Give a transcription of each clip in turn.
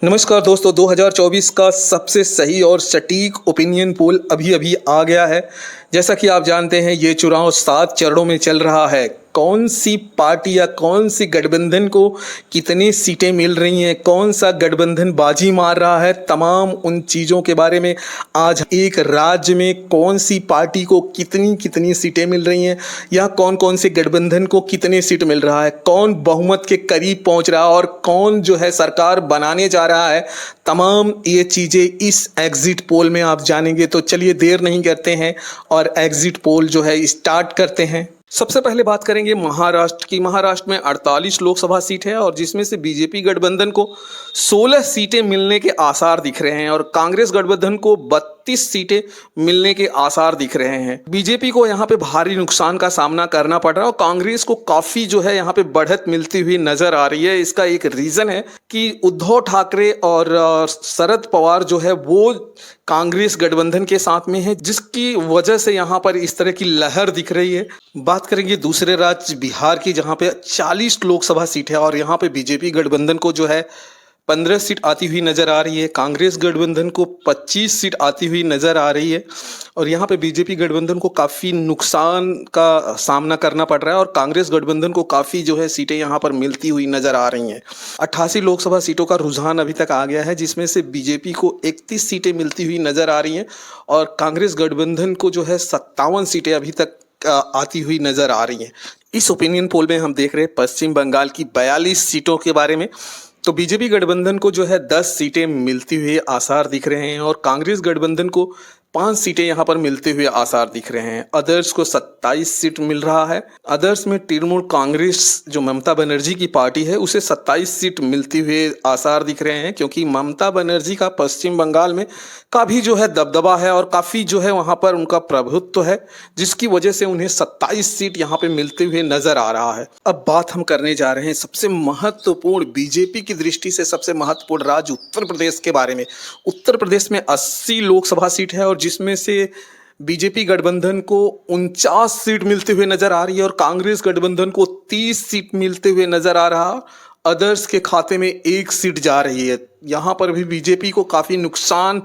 नमस्कार दोस्तों, 2024 का सबसे सही और सटीक ओपिनियन पोल अभी अभी आ गया है। जैसा कि आप जानते हैं, ये चुनाव 7 चरणों में चल रहा है। कौन सी पार्टी या कौन सी गठबंधन को कितनी सीटें मिल रही हैं, कौन सा गठबंधन बाजी मार रहा है, तमाम उन चीज़ों के बारे में आज एक राज्य में कौन सी पार्टी को कितनी कितनी सीटें मिल रही हैं या कौन कौन से गठबंधन को कितने सीट मिल रहा है, कौन बहुमत के करीब पहुंच रहा है और कौन जो है सरकार बनाने जा रहा है, तमाम ये चीज़ें इस एग्जिट पोल में आप जानेंगे। तो चलिए देर नहीं करते हैं और एग्जिट पोल जो है स्टार्ट करते हैं। सबसे पहले बात करेंगे महाराष्ट्र की। महाराष्ट्र में 48 लोकसभा सीट है और जिसमें से बीजेपी गठबंधन को 16 सीटें मिलने के आसार दिख रहे हैं और कांग्रेस गठबंधन को 32 सीटें मिलने के आसार दिख रहे हैं। बीजेपी को यहाँ पे भारी नुकसान का सामना करना पड़ रहा है और कांग्रेस को काफी जो है यहाँ पे बढ़त मिलती हुई नजर आ रही है। इसका एक रीजन है कि उद्धव ठाकरे और शरद पवार जो है वो कांग्रेस गठबंधन के साथ में है, जिसकी वजह से यहाँ पर इस तरह की लहर दिख रही है। बात करेंगे दूसरे राज्य बिहार की, जहाँ पे 40 लोकसभा सीट है और यहाँ पे बीजेपी गठबंधन को जो है 15 सीट आती हुई नजर आ रही है, कांग्रेस गठबंधन को 25 सीट आती हुई नजर आ रही है और यहाँ पे बीजेपी गठबंधन को काफ़ी नुकसान का सामना करना पड़ रहा है और कांग्रेस गठबंधन को काफ़ी जो है सीटें यहाँ पर मिलती हुई नजर आ रही हैं। 88 लोकसभा सीटों का रुझान अभी तक आ गया है, जिसमें से बीजेपी को 31 सीटें मिलती हुई नजर आ रही हैं और कांग्रेस गठबंधन को जो है 57 सीटें अभी तक आती हुई नजर आ रही हैं। इस ओपिनियन पोल में हम देख रहे हैं पश्चिम बंगाल की 42 सीटों के बारे में। तो बीजेपी गठबंधन को जो है 10 सीटें मिलती हुई आसार दिख रहे हैं और कांग्रेस गठबंधन को 5 सीटें यहाँ पर मिलते हुए आसार दिख रहे हैं। अदर्स को 27 सीट मिल रहा है। अदर्स में तृणमूल कांग्रेस जो ममता बनर्जी की पार्टी है उसे 27 सीट मिलती हुए आसार दिख रहे हैं, क्योंकि ममता बनर्जी का पश्चिम बंगाल में काफ़ी जो है दबदबा है और काफ़ी जो है वहाँ पर उनका प्रभुत्व है, जिसकी वजह से उन्हें 27 सीट यहाँ पे मिलते हुए नजर आ रहा है। अब बात हम करने जा रहे हैं सबसे महत्वपूर्ण, बीजेपी की दृष्टि से सबसे महत्वपूर्ण राज्य उत्तर प्रदेश के बारे में। उत्तर प्रदेश में 80 लोकसभा सीट है और जिसमें से बीजेपी गठबंधन को 49 सीट मिलते हुए नजर आ रही है और कांग्रेस गठबंधन को 30 सीट मिलते हुए नजर आ रहा। अदर्स के खाते में 1 सीट जा रही है। यहाँ पर भी बीजेपी को काफी नुकसान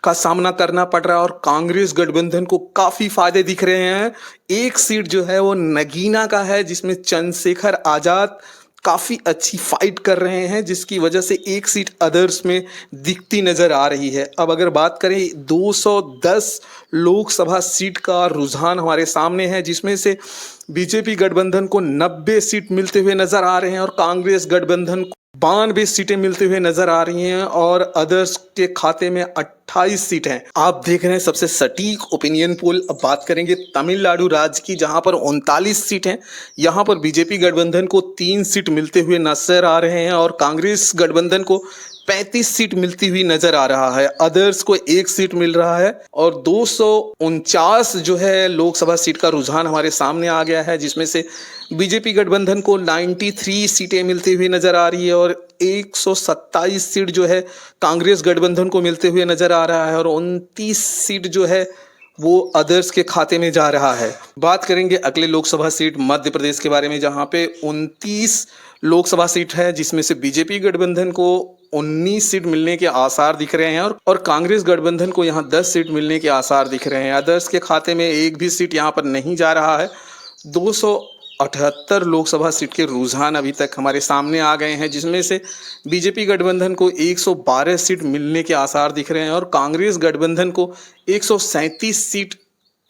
का सामना करना पड़ रहा है और कांग्रेस गठबंधन को काफी फायदे दिख रहे हैं। 1 सीट जो है वो नगीना का है, जिसमें चंद्रशेखर आजाद काफ़ी अच्छी फाइट कर रहे हैं, जिसकी वजह से 1 सीट अदर्स में दिखती नज़र आ रही है। अब अगर बात करें 210 लोकसभा सीट का रुझान हमारे सामने है, जिसमें से बीजेपी गठबंधन को 90 सीट मिलते हुए नज़र आ रहे हैं और कांग्रेस गठबंधन को 92 सीटें मिलते हुए नजर आ रही हैं और अदर्स के खाते में 28 सीट हैं। आप देख रहे हैं सबसे सटीक ओपिनियन पोल। अब बात करेंगे तमिलनाडु राज्य की, जहां पर 39 सीट हैं। यहां पर बीजेपी गठबंधन को 3 सीट मिलते हुए नजर आ रहे हैं और कांग्रेस गठबंधन को 35 सीट मिलती हुई नजर आ रहा है। अदर्स को 1 सीट मिल रहा है और 249 जो है लोकसभा सीट का रुझान हमारे सामने आ गया है, जिसमें से बीजेपी गठबंधन को 93 सीटें मिलती हुई नजर आ रही है और 127 सीट जो है कांग्रेस गठबंधन को मिलते हुए नजर आ रहा है और 29 सीट जो है वो अदर्स के खाते में जा रहा है। बात करेंगे अगले लोकसभा सीट मध्य प्रदेश के बारे में, जहां पे 29 लोकसभा सीट है, जिसमें से बीजेपी गठबंधन को 19 सीट मिलने के आसार दिख रहे हैं और कांग्रेस गठबंधन को यहाँ 10 सीट मिलने के आसार दिख रहे हैं। अदर्स के खाते में 1 भी सीट यहाँ पर नहीं जा रहा है। 278 लोकसभा सीट के रुझान अभी तक हमारे सामने आ गए हैं, जिसमें से बीजेपी गठबंधन को 112 सीट मिलने के आसार दिख रहे हैं और कांग्रेस गठबंधन को 137 सीट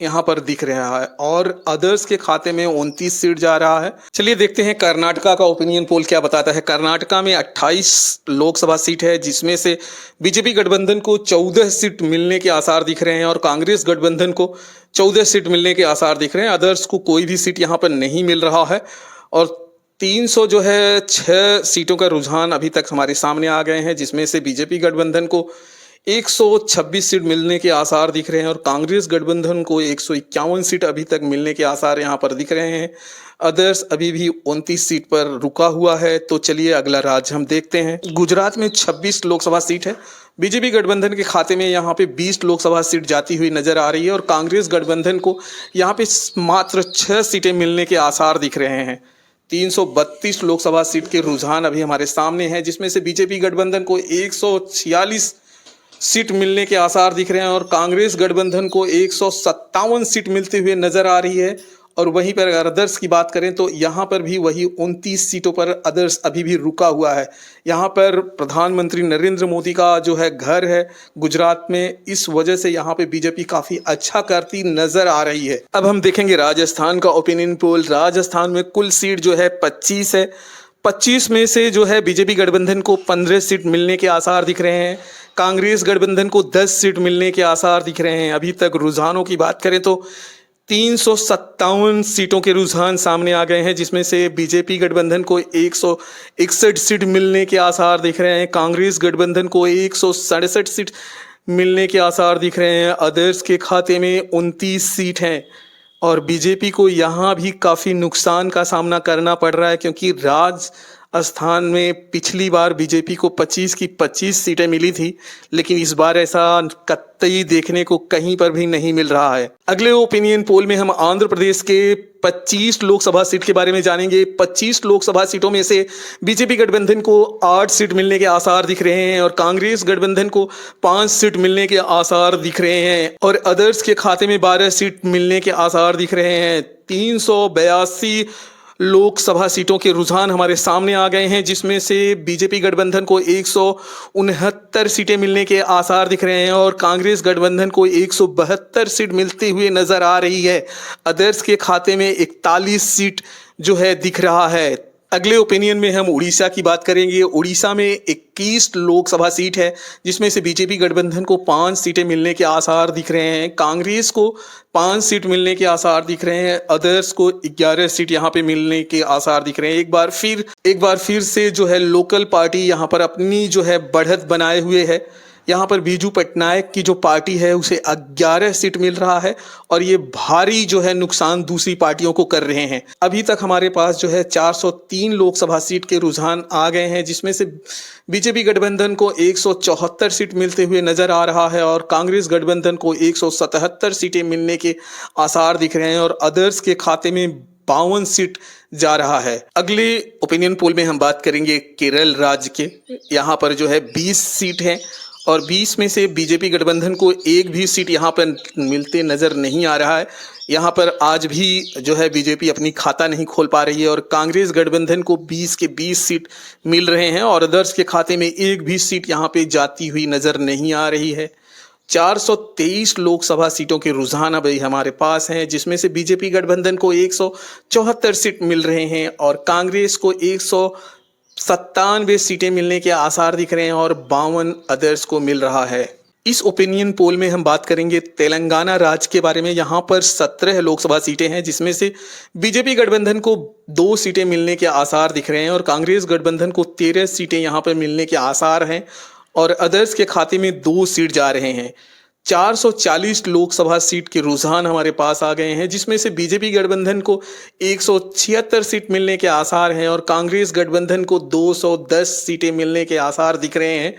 यहाँ पर दिख रहा है और अदर्स के खाते में 29 सीट जा रहा है। चलिए देखते हैं कर्नाटका का ओपिनियन पोल क्या बताता है। कर्नाटका में 28 लोकसभा सीट है, जिसमें से बीजेपी गठबंधन को 14 सीट मिलने के आसार दिख रहे हैं और कांग्रेस गठबंधन को 14 सीट मिलने के आसार दिख रहे हैं। अदर्स को कोई भी सीट यहाँ पर नहीं मिल रहा है और 306 सीटों का रुझान अभी तक हमारे सामने आ गए हैं, जिसमें से बीजेपी गठबंधन को 126 सीट मिलने के आसार दिख रहे हैं और कांग्रेस गठबंधन को 151 सीट अभी तक मिलने के आसार यहाँ पर दिख रहे हैं। अदर्स अभी भी 29 सीट पर रुका हुआ है। तो चलिए अगला राज्य हम देखते हैं। गुजरात में 26 लोकसभा सीट है। बीजेपी गठबंधन के खाते में यहाँ पे 20 लोकसभा सीट जाती हुई नजर आ रही है और कांग्रेस गठबंधन को यहाँ पे मात्र 6 सीटें मिलने के आसार दिख रहे हैं। 332 लोकसभा सीट के रुझान अभी हमारे सामने हैं, जिसमें से बीजेपी गठबंधन को 146 सीट मिलने के आसार दिख रहे हैं और कांग्रेस गठबंधन को 157 सीट मिलते हुए नजर आ रही है। और वहीं पर अगर अदर्स की बात करें तो यहाँ पर भी वही 29 सीटों पर अदर्स अभी भी रुका हुआ है। यहाँ पर प्रधानमंत्री नरेंद्र मोदी का जो है घर है गुजरात में, इस वजह से यहाँ पे बीजेपी काफ़ी अच्छा करती नजर आ रही है। अब हम देखेंगे राजस्थान का ओपिनियन पोल। राजस्थान में कुल सीट जो है 25 है। 25 में से जो है बीजेपी गठबंधन को 15 सीट मिलने के आसार दिख रहे हैं। कांग्रेस गठबंधन को 10 सीट मिलने के आसार दिख रहे हैं। अभी तक रुझानों की बात करें तो 357 सीटों के रुझान सामने आ गए हैं, जिसमें से बीजेपी गठबंधन को 161 सीट मिलने के आसार दिख रहे हैं। कांग्रेस गठबंधन को 167 सीट मिलने के आसार दिख रहे हैं। अदर्स के खाते में 29 सीट हैं और बीजेपी को यहाँ भी काफ़ी नुकसान का सामना करना पड़ रहा है, क्योंकि राजस्थान में पिछली बार बीजेपी को 25 की 25 सीटें मिली थी, लेकिन इस बार ऐसा कतई देखने को कहीं पर भी नहीं मिल रहा है। अगले ओपिनियन पोल में हम आंध्र प्रदेश के 25 लोकसभा सीट के बारे में जानेंगे। 25 लोकसभा सीटों में से बीजेपी गठबंधन को 8 सीट मिलने के आसार दिख रहे हैं और कांग्रेस गठबंधन को 5 सीट मिलने के आसार दिख रहे हैं और अदर्स के खाते में 12 सीट मिलने के आसार दिख रहे हैं। 382 लोकसभा सीटों के रुझान हमारे सामने आ गए हैं, जिसमें से बीजेपी गठबंधन को 169 सीटें मिलने के आसार दिख रहे हैं और कांग्रेस गठबंधन को 172 सीट मिलती हुई नजर आ रही है। अदर्स के खाते में 41 सीट जो है दिख रहा है। अगले ओपिनियन में हम उड़ीसा की बात करेंगे। उड़ीसा में 21 लोकसभा सीट है, जिसमें से बीजेपी गठबंधन को 5 सीटें मिलने के आसार दिख रहे हैं। कांग्रेस को 5 सीट मिलने के आसार दिख रहे हैं। अदर्स को 11 सीट यहाँ पे मिलने के आसार दिख रहे हैं। एक बार फिर से जो है लोकल पार्टी यहाँ पर अपनी जो है बढ़त बनाए हुए है। यहाँ पर बीजू पटनायक की जो पार्टी है उसे 11 सीट मिल रहा है और ये भारी जो है नुकसान दूसरी पार्टियों को कर रहे हैं। अभी तक हमारे पास जो है 403 लोकसभा सीट के रुझान आ गए हैं, जिसमें से बीजेपी गठबंधन को 174 सीट मिलते हुए नजर आ रहा है और कांग्रेस गठबंधन को 177 सीटें मिलने के आसार दिख रहे हैं और अदर्स के खाते में 52 सीट जा रहा है। अगले ओपिनियन पोल में हम बात करेंगे केरल राज्य के। यहाँ पर जो है 20 सीट है और 20 में से बीजेपी गठबंधन को एक भी सीट यहाँ पर मिलते नज़र नहीं आ रहा है। यहाँ पर आज भी जो है बीजेपी अपनी खाता नहीं खोल पा रही है और कांग्रेस गठबंधन को 20 के 20 सीट मिल रहे हैं और अदर्स के खाते में एक भी सीट यहाँ पे जाती हुई नज़र नहीं आ रही है। 423 लोकसभा सीटों के रुझान अभी हमारे पास हैं, जिसमें से बीजेपी गठबंधन को 174 सीट मिल रहे हैं और कांग्रेस को 197 सीटें मिलने के आसार दिख रहे हैं और 52 अदर्स को मिल रहा है। इस ओपिनियन पोल में हम बात करेंगे तेलंगाना राज्य के बारे में। यहाँ पर 17 लोकसभा सीटें हैं, जिसमें से बीजेपी गठबंधन को 2 सीटें मिलने के आसार दिख रहे हैं और कांग्रेस गठबंधन को 13 सीटें यहाँ पर मिलने के आसार हैं और अदर्स के खाते में 2 सीट जा रहे हैं। 440 लोकसभा सीट के रुझान हमारे पास आ गए हैं, जिसमें से बीजेपी गठबंधन को 176 सीट मिलने के आसार हैं और कांग्रेस गठबंधन को 210 सीटें मिलने के आसार दिख रहे हैं।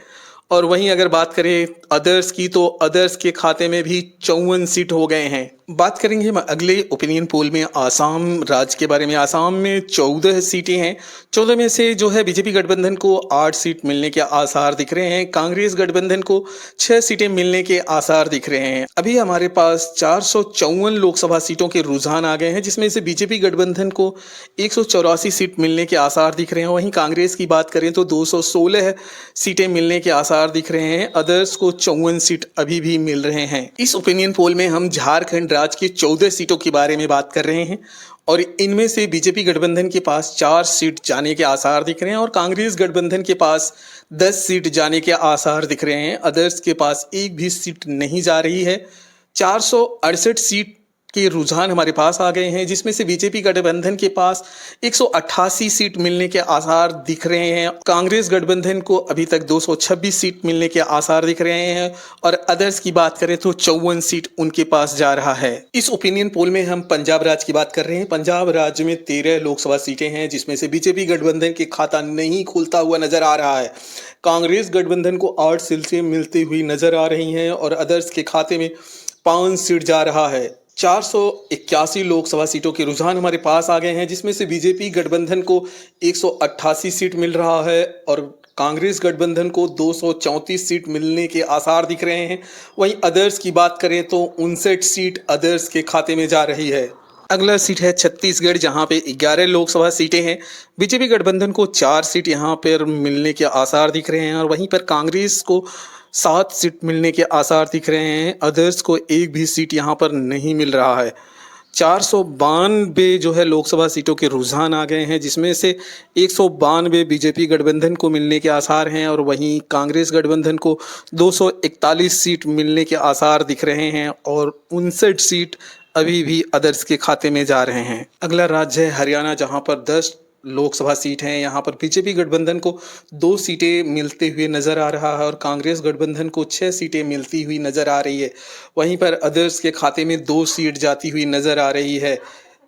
और वहीं अगर बात करें अदर्स की तो अदर्स के खाते में भी 54 सीट हो गए हैं। बात करेंगे हम अगले ओपिनियन पोल में आसाम राज्य के बारे में। आसाम में 14 सीटें हैं। 14 में से जो है बीजेपी गठबंधन को 8 सीट मिलने के आसार दिख रहे हैं। कांग्रेस गठबंधन को 6 सीटें मिलने के आसार दिख रहे हैं। अभी हमारे पास 454 लोकसभा सीटों के रुझान आ गए हैं, जिसमें से बीजेपी गठबंधन को 184 सीट मिलने के आसार दिख रहे हैं। वहीं कांग्रेस की बात करें तो 216 सीटें मिलने के आसार दिख रहे हैं। अदर्स को 54 सीट अभी भी मिल रहे हैं। इस ओपिनियन पोल में हम झारखंड राज्य की 14 सीटों के बारे में बात कर रहे हैं और इनमें से बीजेपी गठबंधन के पास 4 सीट जाने के आसार दिख रहे हैं और कांग्रेस गठबंधन के पास 10 सीट जाने के आसार दिख रहे हैं। अदर्स के पास एक भी सीट नहीं जा रही है। 468 सीट के रुझान हमारे पास आ गए हैं, जिसमें से बीजेपी गठबंधन के पास 188 सीट मिलने के आसार दिख रहे हैं। कांग्रेस गठबंधन को अभी तक 226 सीट मिलने के आसार दिख रहे हैं और अदर्स की बात करें तो 54 सीट उनके पास जा रहा है। इस ओपिनियन पोल में हम पंजाब राज्य की बात कर रहे हैं। पंजाब राज्य में 13 लोकसभा सीटें हैं, जिसमें से बीजेपी गठबंधन के खाता नहीं खुलता हुआ नजर आ रहा है। कांग्रेस गठबंधन को 8 सीटें मिलती हुई नजर आ रही हैं और अदर्स के खाते में 5 सीट जा रहा है। 481 लोकसभा सीटों के रुझान हमारे पास आ गए हैं, जिसमें से बीजेपी गठबंधन को 188 सीट मिल रहा है और कांग्रेस गठबंधन को 234 सीट मिलने के आसार दिख रहे हैं। वहीं अदर्स की बात करें तो 59 सीट अदर्स के खाते में जा रही है। अगला सीट है छत्तीसगढ़, जहां पे 11 लोकसभा सीटें हैं। बीजेपी गठबंधन को 4 सीट यहां पर मिलने के आसार दिख रहे हैं और वहीं पर कांग्रेस को 7 सीट मिलने के आसार दिख रहे हैं। अदर्स को एक भी सीट यहां पर नहीं मिल रहा है। 492 जो है लोकसभा सीटों के रुझान आ गए हैं, जिसमें से 192 बीजेपी गठबंधन को मिलने के आसार हैं और वहीं कांग्रेस गठबंधन को 241 सीट मिलने के आसार दिख रहे हैं और 59 सीट अभी भी अदर्स के खाते में जा रहे हैं। अगला राज्य है हरियाणा, जहां पर 10 लोकसभा सीट हैं। यहाँ पर बीजेपी गठबंधन को 2 सीटें मिलते हुए नजर आ रहा है और कांग्रेस गठबंधन को 6 सीटें मिलती हुई नजर आ रही है। वहीं पर अदर्स के खाते में 2 सीट जाती हुई नजर आ रही है।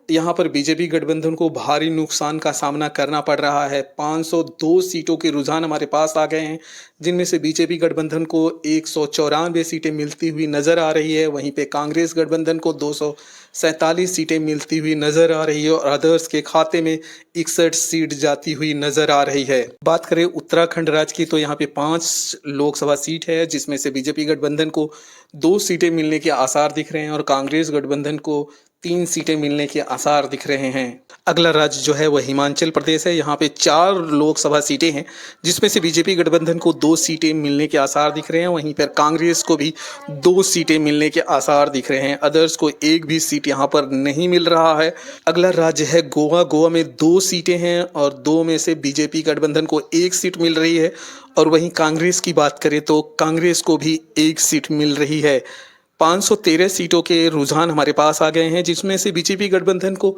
यहाँ पर बीजेपी गठबंधन को भारी नुकसान का सामना करना पड़ रहा है। 502 सीटों के रुझान हमारे पास आ गए हैं, जिनमें से बीजेपी गठबंधन को 194 सीटें मिलती हुई नजर आ रही है। वहीं पे कांग्रेस गठबंधन को 247 सीटें मिलती हुई नजर आ रही है और अदर्स के खाते में 61 सीट जाती हुई नजर आ रही है। बात करें उत्तराखंड राज्य की तो यहाँ पे 5 लोकसभा सीट है, जिसमें से बीजेपी गठबंधन को 2 सीटें मिलने के आसार दिख रहे हैं और कांग्रेस गठबंधन को 3 सीटें मिलने के आसार दिख रहे हैं। अगला राज्य जो है वह हिमाचल प्रदेश है। यहाँ पे 4 लोकसभा सीटें हैं, जिसमें से बीजेपी गठबंधन को 2 सीटें मिलने के आसार दिख रहे हैं। वहीं पर कांग्रेस को भी 2 सीटें मिलने के आसार दिख रहे हैं। अदर्स को एक भी सीट यहाँ पर नहीं मिल रहा है। अगला राज्य है गोवा। गोवा में 2 सीटें हैं और 2 में से बीजेपी गठबंधन को 1 सीट मिल रही है और वहीं कांग्रेस की बात करें तो कांग्रेस को भी 1 सीट मिल रही है। 513 सीटों के रुझान हमारे पास आ गए हैं, जिसमें से बीजेपी गठबंधन को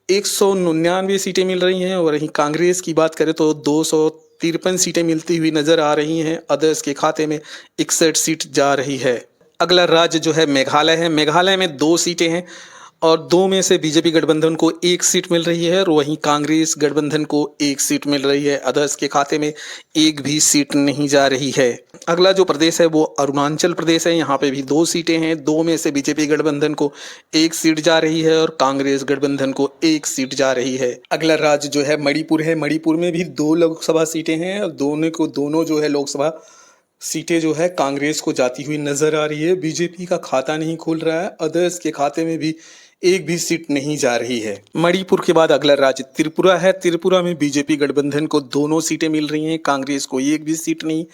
199 सीटें मिल रही हैं और वहीं कांग्रेस की बात करें तो 253 सीटें मिलती हुई नजर आ रही हैं। अदर्स के खाते में 61 सीट जा रही है। अगला राज्य जो है मेघालय है। मेघालय में 2 सीटें हैं और 2 में से बीजेपी गठबंधन को 1 सीट मिल रही है और वहीं कांग्रेस गठबंधन को 1 सीट मिल रही है। अदर्स के खाते में एक भी सीट नहीं जा रही है। अगला जो प्रदेश है वो अरुणाचल प्रदेश है। यहाँ पे भी 2 सीटें हैं। 2 में से बीजेपी गठबंधन को 1 सीट जा रही है और कांग्रेस गठबंधन को 1 सीट जा रही है। अगला राज्य जो है मणिपुर है। मणिपुर में भी 2 लोकसभा सीटें हैं और दोनों जो है लोकसभा सीटें जो है कांग्रेस को जाती हुई नजर आ रही है। बीजेपी का खाता नहीं खुल रहा है। अदर्स के खाते में भी एक भी सीट नहीं जा रही है। मणिपुर के बाद अगला राज्य त्रिपुरा है। त्रिपुरा में बीजेपी गठबंधन को दोनों सीटें मिल रही हैं, कांग्रेस को एक भी सीट नहीं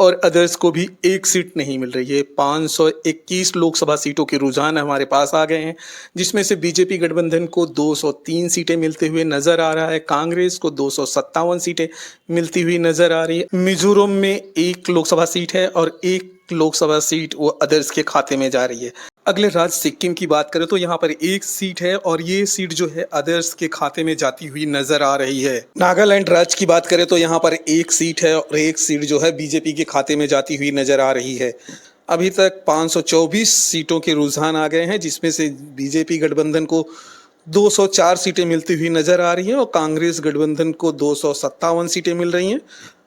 और अदर्स को भी एक सीट नहीं मिल रही है। 521 लोकसभा सीटों के रुझान हमारे पास आ गए हैं, जिसमें से बीजेपी गठबंधन को 203 सीटें मिलते हुए नजर आ रहा है, कांग्रेस को 257 सीटें मिलती हुई नजर आ रही है। मिजोरम में 1 लोकसभा सीट है और 1 लोकसभा सीट वो अदर्स के खाते में जा रही है। अगले राज्य सिक्किम की बात करें तो यहाँ पर 1 सीट है और ये सीट जो है अदर्स के खाते में जाती हुई नजर आ रही है। नागालैंड राज्य की बात करें तो यहाँ पर 1 सीट है और 1 सीट जो है बीजेपी के खाते में जाती हुई नजर आ रही है। अभी तक 524 सीटों के रुझान आ गए हैं, जिसमें से बीजेपी गठबंधन को 204 सीटें मिलती हुई नजर आ रही हैं और कांग्रेस गठबंधन को 257 सीटें मिल रही हैं।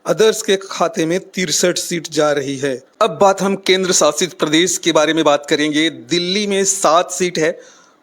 अदर्स के खाते में 63 सीट जा रही है। अब बात हम केंद्र शासित प्रदेश के बारे में बात करेंगे। दिल्ली में 7 सीट है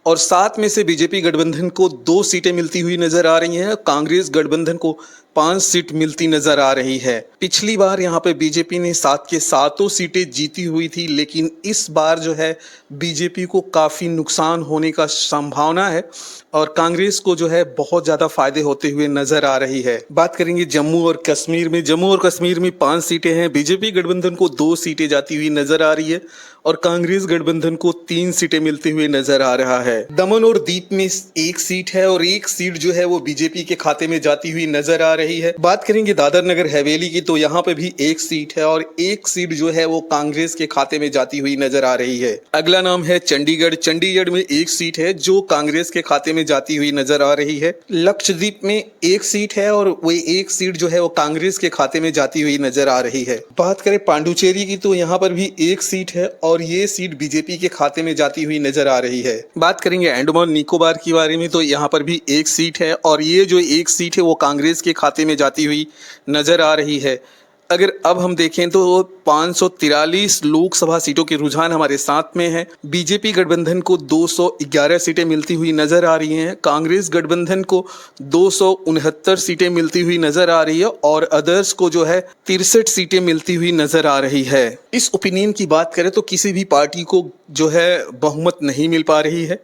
और 7 में से बीजेपी गठबंधन को 2 सीटें मिलती हुई नजर आ रही हैं। कांग्रेस गठबंधन को 5 सीट मिलती नजर आ रही है। पिछली बार यहाँ पे बीजेपी ने 7 के 7 सीटें जीती हुई थी, लेकिन इस बार जो है बीजेपी को काफ़ी नुकसान होने का संभावना है और कांग्रेस को जो है बहुत ज़्यादा फायदे होते हुए नजर आ रही है। बात करेंगे जम्मू और कश्मीर में। जम्मू और कश्मीर में 5 सीटें हैं। बीजेपी गठबंधन को 2 सीटें जाती हुई नजर आ रही है और कांग्रेस गठबंधन को 3 सीटें मिलती हुई नजर आ रहा है। दमन और दीप में 1 सीट है और 1 सीट जो है वो बीजेपी के खाते में जाती हुई नजर आ रही है। बात करेंगे दादर नगर हवेली की तो यहाँ पे भी 1 सीट है और 1 सीट जो है वो कांग्रेस के खाते में जाती हुई नजर आ रही है। अगला नाम है चंडीगढ़। चंडीगढ़ में 1 सीट है जो कांग्रेस के खाते में जाती हुई नजर आ रही है। लक्षद्वीप में 1 सीट है और वो 1 सीट जो है वो कांग्रेस के खाते में जाती हुई नजर आ रही है। बात करें पांडुचेरी की तो यहाँ पर भी 1 सीट है और ये सीट बीजेपी के खाते में जाती हुई नजर आ रही है। बात करेंगे अंडमान निकोबार के बारे में तो यहाँ पर भी 1 सीट है और ये जो 1 सीट है वो कांग्रेस के खाते में जाती हुई नजर आ रही है। अगर अब हम देखें तो 543 लोकसभा सीटों के रुझान हमारे साथ में है। बीजेपी गठबंधन को 211 सीटें मिलती हुई नजर आ रही हैं, कांग्रेस गठबंधन को 269 सीटें मिलती हुई नजर आ रही है और अदर्स को जो है 63 सीटें मिलती हुई नजर आ रही है। इस ओपिनियन की बात करें तो किसी भी पार्टी को जो है बहुमत नहीं मिल पा रही है।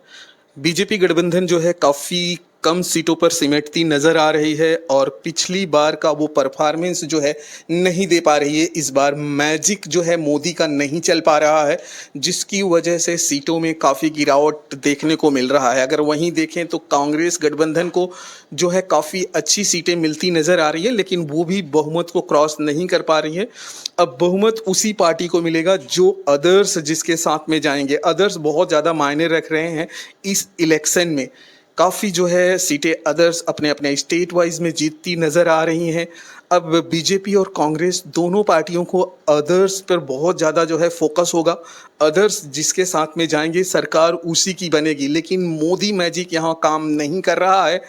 बीजेपी गठबंधन जो है काफ़ी कम सीटों पर सिमटती नज़र आ रही है और पिछली बार का वो परफॉर्मेंस जो है नहीं दे पा रही है। इस बार मैजिक जो है मोदी का नहीं चल पा रहा है, जिसकी वजह से सीटों में काफ़ी गिरावट देखने को मिल रहा है। अगर वहीं देखें तो कांग्रेस गठबंधन को जो है काफ़ी अच्छी सीटें मिलती नज़र आ रही है, लेकिन वो भी बहुमत को क्रॉस नहीं कर पा रही है। अब बहुमत उसी पार्टी को मिलेगा जो अदर्स जिसके साथ में जाएंगे। अदर्स बहुत ज़्यादा मायने रख रहे हैं इस इलेक्शन में। काफ़ी जो है सीटें अदर्स अपने अपने स्टेट वाइज में जीतती नज़र आ रही हैं। अब बीजेपी और कांग्रेस दोनों पार्टियों को अदर्स पर बहुत ज़्यादा जो है फोकस होगा। अदर्स जिसके साथ में जाएंगे सरकार उसी की बनेगी, लेकिन मोदी मैजिक यहाँ काम नहीं कर रहा है,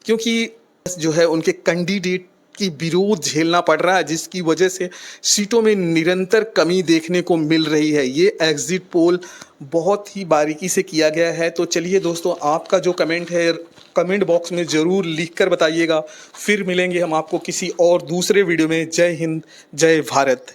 क्योंकि जो है उनके कैंडिडेट की विरोध झेलना पड़ रहा है, जिसकी वजह से सीटों में निरंतर कमी देखने को मिल रही है। ये एग्जिट पोल बहुत ही बारीकी से किया गया है। तो चलिए दोस्तों, आपका जो कमेंट है कमेंट बॉक्स में ज़रूर लिख कर बताइएगा। फिर मिलेंगे हम आपको किसी और दूसरे वीडियो में। जय हिंद, जय भारत।